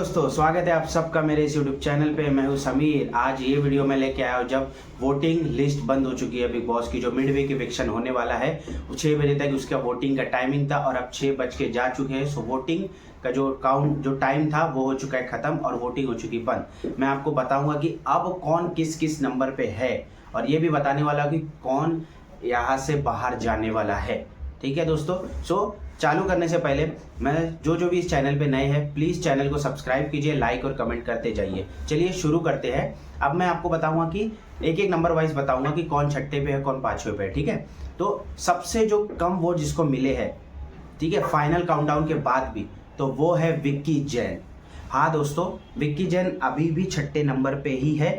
दोस्तों, स्वागत है आप सबका मेरे इस यूट्यूब चैनल पे। मैं हूं समीर। आज ये वीडियो मैं लेके आया हूं जब वोटिंग लिस्ट बंद हो चुकी है बिग बॉस की, जो मिड वीक इविक्शन होने वाला है। 6 बजे तक उसका वोटिंग का टाइमिंग था और अब 6 बज के जा चुके हैं। सो वोटिंग का जो टाइम था वो हो चुका है ख़त्म और वोटिंग हो चुकी बंद। मैं आपको बताऊँगा कि अब कौन किस किस नंबर पर है और ये भी बताने वाला कि कौन यहाँ से बाहर जाने वाला है। ठीक है दोस्तों। सो चालू करने से पहले मैं जो भी इस चैनल पे नए हैं प्लीज़ चैनल को सब्सक्राइब कीजिए, लाइक और कमेंट करते जाइए। चलिए शुरू करते हैं। अब मैं आपको बताऊंगा कि एक एक नंबर वाइज बताऊंगा कि कौन छठे पे है कौन पाँचवें पे है। ठीक है, तो सबसे जो कम वोट जिसको मिले हैं, ठीक है, फाइनल काउंटडाउन के बाद भी, तो वो है विक्की जैन। हाँ दोस्तों, विक्की जैन अभी भी छठे नंबर पे ही है।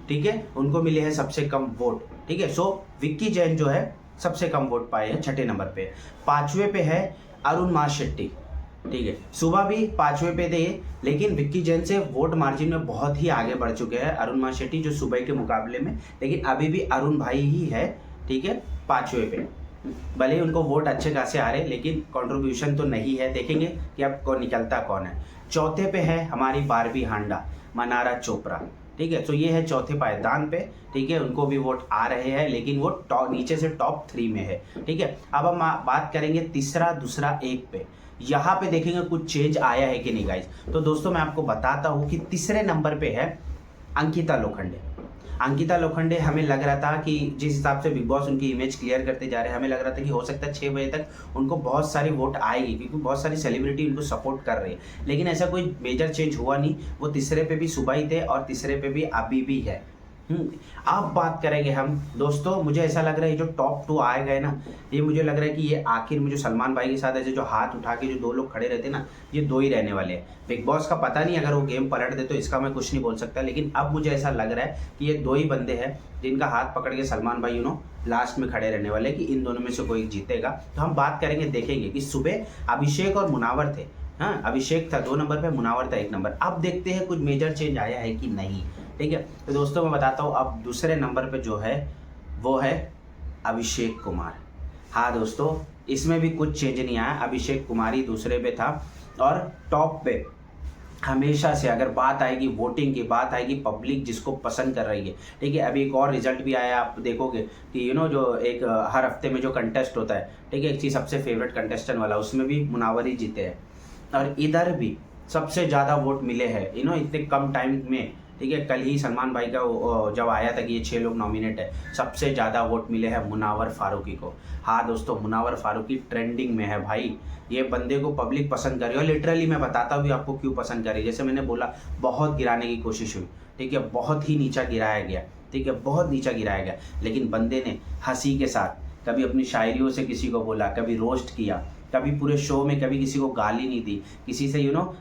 ठीक है, उनको मिले हैं सबसे कम वोट। ठीक है, सो विक्की जैन जो है सबसे कम वोट पाए हैं, छठे नंबर पे। पाँचवें पे है अरुण माशेट्टी। ठीक है, सुबह भी पाँचवें पे थे, लेकिन विक्की जैन से वोट मार्जिन में बहुत ही आगे बढ़ चुके हैं अरुण माशेट्टी जो सुबह के मुकाबले में, लेकिन अभी भी अरुण भाई ही है। ठीक है, पाँचवें पे भले ही उनको वोट अच्छे खासे आ रहे, लेकिन कंट्रीब्यूशन तो नहीं है। देखेंगे कि अब कौन निकलता कौन है। चौथे पे है हमारी बारबी हांडा, मनारा चोपड़ा। ठीक है, तो ये है चौथे पायदान पे। ठीक है, उनको भी वोट आ रहे हैं, लेकिन वो नीचे से टॉप 3 में है। ठीक है, अब हम बात करेंगे तीसरा, दूसरा, एक पे। यहाँ पे देखेंगे कुछ चेंज आया है कि नहीं गाइज। तो दोस्तों मैं आपको बताता हूँ कि तीसरे नंबर पे है अंकिता लोखंडे। अंकिता लोखंडे, हमें लग रहा था कि जिस हिसाब से बिग बॉस उनकी इमेज क्लियर करते जा रहे हैं, हमें लग रहा था कि हो सकता है 6 बजे तक उनको बहुत सारी वोट आएगी, क्योंकि बहुत सारी सेलिब्रिटी उनको सपोर्ट कर रही है। लेकिन ऐसा कोई मेजर चेंज हुआ नहीं। वो तीसरे पे भी सुबह ही थे और तीसरे पे भी अभी भी है। अब बात करेंगे हम दोस्तों, मुझे ऐसा लग रहा है ये जो टॉप 2 आए गए ना, ये मुझे लग रहा है कि ये आखिर में जो सलमान भाई के साथ ऐसे जो हाथ उठा के जो 2 लोग खड़े रहते ना, ये 2 ही रहने वाले हैं। बिग बॉस का पता नहीं, अगर वो गेम पलट दे तो इसका मैं कुछ नहीं बोल सकता, लेकिन अब मुझे ऐसा लग रहा है कि ये 2 ही बंदे हैं जिनका हाथ पकड़ के सलमान भाई लास्ट में खड़े रहने वाले, कि इन दोनों में से कोई जीतेगा। तो हम बात करेंगे, देखेंगे कि सुबह अभिषेक और मुनावर थे। हाँ, अभिषेक था 2 नंबर पे, मुनावर था 1 नंबर। अब देखते हैं कुछ मेजर चेंज आया है कि नहीं। ठीक है, तो दोस्तों मैं बताता हूँ, अब दूसरे नंबर पे जो है वो है अभिषेक कुमार। हाँ दोस्तों, इसमें भी कुछ चेंज नहीं आया। अभिषेक कुमार ही दूसरे पे था और टॉप पे हमेशा से अगर बात आएगी वोटिंग की, बात आएगी पब्लिक जिसको पसंद कर रही है। ठीक है, अभी एक और रिजल्ट भी आया, आप देखोगे कि जो एक हर हफ्ते में जो कंटेस्ट होता है, ठीक है, एक चीज़ सबसे फेवरेट कंटेस्टेंट वाला, उसमें भी मुनावर ही जीते हैं। और इधर भी सबसे ज़्यादा वोट मिले हैं इतने कम टाइम में। ठीक है, कल ही सलमान भाई का जब आया था कि ये 6 लोग नॉमिनेट है, सबसे ज़्यादा वोट मिले हैं मुनावर फारूकी को। हाँ दोस्तों, मुनावर फारूकी ट्रेंडिंग में है भाई। ये बंदे को पब्लिक पसंद कर रही है, और लिटरली मैं बताता हूँ आपको क्यों पसंद कर रही है। जैसे मैंने बोला, बहुत गिराने की कोशिश हुई। ठीक है, बहुत ही नीचा गिराया गया। ठीक है, बहुत नीचा गिराया गया, लेकिन बंदे ने हंसी के साथ कभी अपनी शायरियों से किसी को बोला, कभी रोस्ट किया, कभी पूरे शो में कभी किसी को गाली नहीं दी, किसी से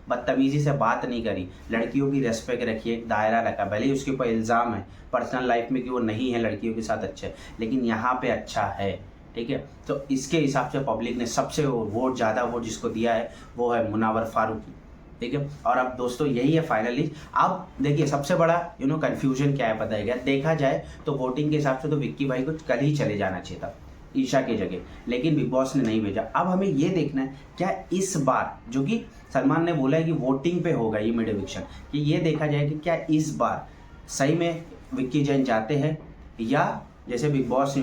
बदतमीजी से बात नहीं करी, लड़कियों की रेस्पेक्ट रखी, एक दायरा रखा। भले ही उसके ऊपर इल्ज़ाम है पर्सनल लाइफ में कि वो नहीं है लड़कियों के साथ अच्छे, लेकिन यहाँ पे अच्छा है। ठीक है, तो इसके हिसाब से पब्लिक ने सबसे वोट, ज़्यादा वोट जिसको दिया है वो है मुनावर फारूकी। ठीक है, और अब दोस्तों यही है फाइनली। अब देखिए सबसे बड़ा कन्फ्यूजन क्या है पता है क्या, देखा जाए तो वोटिंग के हिसाब से तो विक्की भाई को कल ही चले जाना चाहिए था ईशा की जगह, लेकिन बिग बॉस ने नहीं भेजा। अब हमें ये देखना है क्या इस बार, जो कि सलमान ने बोला है कि वोटिंग पे होगा ये मिड इविक्शन, कि ये देखा जाए कि क्या इस बार सही में विक्की जैन जाते हैं, या जैसे बिग बॉस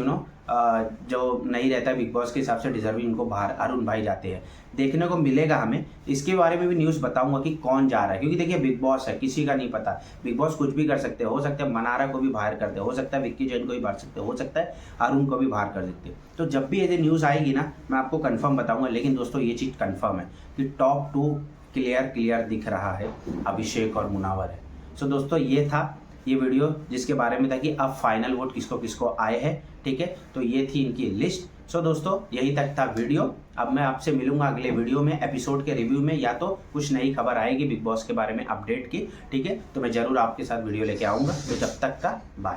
जो नहीं रहता बिग बॉस के हिसाब से डिजर्विंग उनको बाहर अरुण भाई जाते हैं। देखने को मिलेगा हमें, इसके बारे में भी न्यूज़ बताऊंगा कि कौन जा रहा है, क्योंकि देखिए बिग बॉस है, किसी का नहीं पता। बिग बॉस कुछ भी कर सकते हो सकता है मनारा को भी बाहर कर दे, हो सकता है विक्की जैन को भी बाहर सकते हो सकता है अरुण को भी बाहर कर सकते हो। तो जब भी ऐसे न्यूज़ आएगी ना, मैं आपको कन्फर्म बताऊँगा। लेकिन दोस्तों ये चीज़ कन्फर्म है कि टॉप 2 क्लियर दिख रहा है, अभिषेक और मुनावर है। सो दोस्तों ये था ये वीडियो जिसके बारे में था कि अब फाइनल वोट किसको किसको आए हैं। ठीक है, तो ये थी इनकी लिस्ट। सो दोस्तों यही तक था वीडियो। अब मैं आपसे मिलूंगा अगले वीडियो में, एपिसोड के रिव्यू में, या तो कुछ नई खबर आएगी बिग बॉस के बारे में अपडेट की। ठीक है, तो मैं जरूर आपके साथ वीडियो लेके आऊँगा। तो जब तक का बाय।